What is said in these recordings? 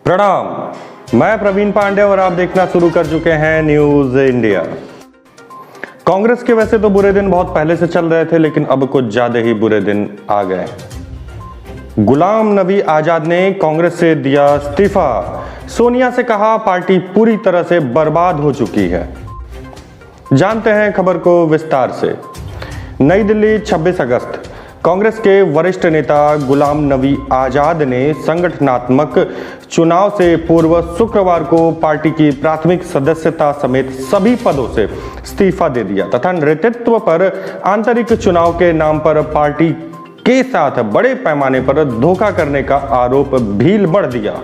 प्रणाम, मैं प्रवीण पांडे और आप देखना शुरू कर चुके हैं न्यूज इंडिया। कांग्रेस के वैसे तो बुरे दिन बहुत पहले से चल रहे थे, लेकिन अब कुछ ज्यादा ही बुरे दिन आ गए। गुलाम नबी आजाद ने कांग्रेस से दिया इस्तीफा। सोनिया से कहा पार्टी पूरी तरह से बर्बाद हो चुकी है। जानते हैं खबर को विस्तार से। नई दिल्ली 26 अगस्त। कांग्रेस के वरिष्ठ नेता गुलाम नबी आजाद ने संगठनात्मक चुनाव से पूर्व शुक्रवार को पार्टी की प्राथमिक सदस्यता समेत सभी पदों से इस्तीफा दे दिया तथा नेतृत्व पर आंतरिक चुनाव के नाम पर पार्टी के साथ बड़े पैमाने पर धोखा करने का आरोप भी बढ़ दिया।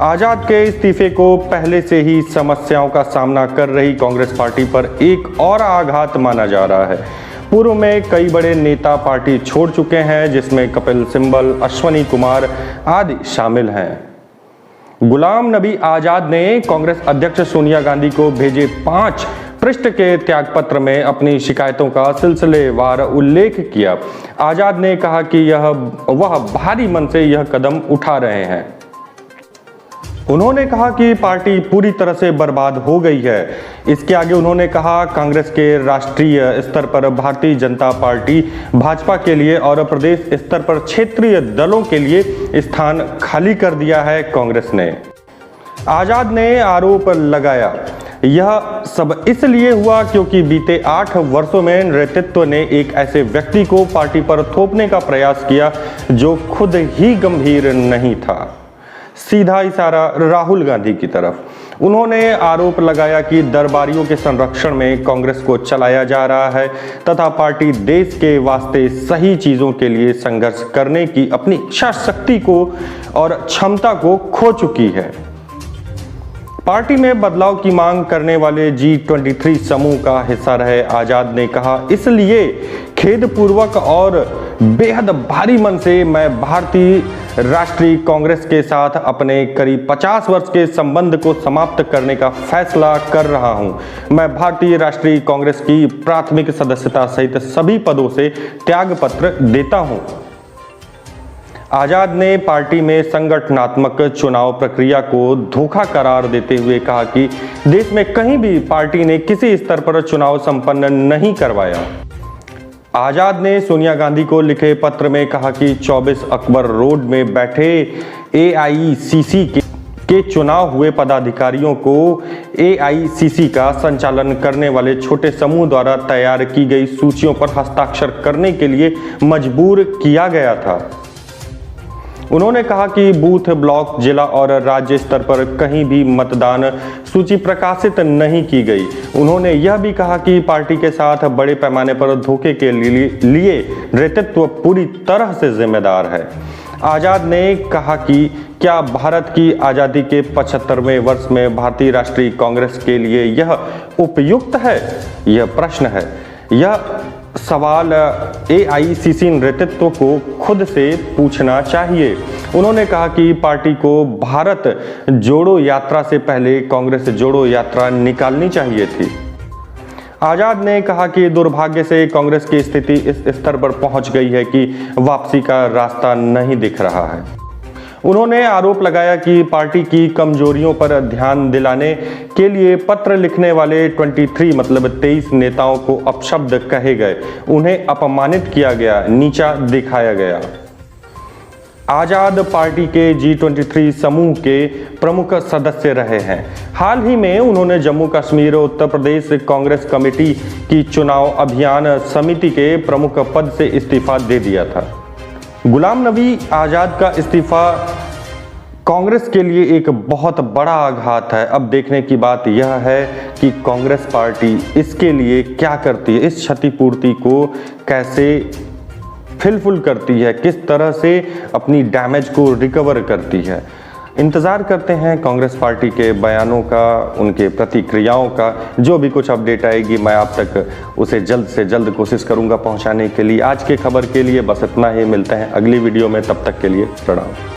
आजाद के इस्तीफे को पहले से ही समस्याओं का सामना कर रही कांग्रेस पार्टी पर एक और आघात माना जा रहा है। पूर्व में कई बड़े नेता पार्टी छोड़ चुके हैं, जिसमें कपिल सिब्बल, अश्विनी कुमार आदि शामिल हैं। गुलाम नबी आजाद ने कांग्रेस अध्यक्ष सोनिया गांधी को भेजे 5 पृष्ठ के त्यागपत्र में अपनी शिकायतों का सिलसिलेवार उल्लेख किया। आजाद ने कहा कि वह भारी मन से यह कदम उठा रहे हैं। उन्होंने कहा कि पार्टी पूरी तरह से बर्बाद हो गई है। इसके आगे उन्होंने कहा कांग्रेस के राष्ट्रीय स्तर पर भारतीय जनता पार्टी भाजपा के लिए और प्रदेश स्तर पर क्षेत्रीय दलों के लिए स्थान खाली कर दिया है कांग्रेस ने। आजाद ने आरोप लगाया यह सब इसलिए हुआ क्योंकि बीते 8 वर्षों में नेतृत्व ने एक ऐसे व्यक्ति को पार्टी पर थोपने का प्रयास किया जो खुद ही गंभीर नहीं था। सीधा इशारा राहुल गांधी की तरफ। उन्होंने आरोप लगाया कि दरबारियों के संरक्षण में कांग्रेस को चलाया जा रहा है तथा पार्टी देश के वास्ते सही चीजों के लिए संघर्ष करने की अपनी इच्छा शक्ति को और क्षमता को खो चुकी है। पार्टी में बदलाव की मांग करने वाले G23 समूह का हिस्सा रहे आजाद ने कहा, इसलिए खेदपूर्वक और बेहद भारी मन से मैं भारतीय राष्ट्रीय कांग्रेस के साथ अपने करीब 50 वर्ष के संबंध को समाप्त करने का फैसला कर रहा हूं। मैं भारतीय राष्ट्रीय कांग्रेस की प्राथमिक सदस्यता सहित सभी पदों से त्यागपत्र देता हूं। आजाद ने पार्टी में संगठनात्मक चुनाव प्रक्रिया को धोखा करार देते हुए कहा कि देश में कहीं भी पार्टी ने किसी स्तर पर चुनाव संपन्न नहीं करवाया। आजाद ने सोनिया गांधी को लिखे पत्र में कहा कि 24 अकबर रोड में बैठे AICC के चुनाव हुए पदाधिकारियों को AICC का संचालन करने वाले छोटे समूह द्वारा तैयार की गई सूचियों पर हस्ताक्षर करने के लिए मजबूर किया गया था। उन्होंने कहा कि बूथ, ब्लॉक, जिला और राज्य स्तर पर कहीं भी मतदान सूची प्रकाशित नहीं की गई। उन्होंने यह भी कहा कि पार्टी के साथ बड़े पैमाने पर धोखे के लिए नेतृत्व पूरी तरह से जिम्मेदार है। आजाद ने कहा कि क्या भारत की आज़ादी के 75वें वर्ष में भारतीय राष्ट्रीय कांग्रेस के लिए यह उपयुक्त है? यह प्रश्न है। यह सवाल AICC नेतृत्व को खुद से पूछना चाहिए। उन्होंने कहा कि पार्टी को भारत जोड़ो यात्रा से पहले कांग्रेस जोड़ो यात्रा निकालनी चाहिए थी। आजाद ने कहा कि दुर्भाग्य से कांग्रेस की स्थिति इस स्तर पर पहुंच गई है कि वापसी का रास्ता नहीं दिख रहा है। उन्होंने आरोप लगाया कि पार्टी की कमजोरियों पर ध्यान दिलाने के लिए पत्र लिखने वाले 23 नेताओं को अपशब्द कहे गए, उन्हें अपमानित किया गया, नीचा दिखाया गया। आजाद पार्टी के G23 समूह के प्रमुख सदस्य रहे हैं। हाल ही में उन्होंने जम्मू कश्मीर उत्तर प्रदेश कांग्रेस कमेटी की चुनाव अभियान समिति के प्रमुख पद से इस्तीफा दे दिया था। गुलाम नबी आजाद का इस्तीफा कांग्रेस के लिए एक बहुत बड़ा आघात है। अब देखने की बात यह है कि कांग्रेस पार्टी इसके लिए क्या करती है, इस क्षतिपूर्ति को कैसे फिलफुल करती है, किस तरह से अपनी डैमेज को रिकवर करती है। इंतज़ार करते हैं कांग्रेस पार्टी के बयानों का, उनके प्रतिक्रियाओं का। जो भी कुछ अपडेट आएगी मैं आप तक उसे जल्द से जल्द कोशिश करूंगा पहुंचाने के लिए। आज के खबर के लिए बस इतना ही। मिलते हैं अगली वीडियो में, तब तक के लिए प्रणाम।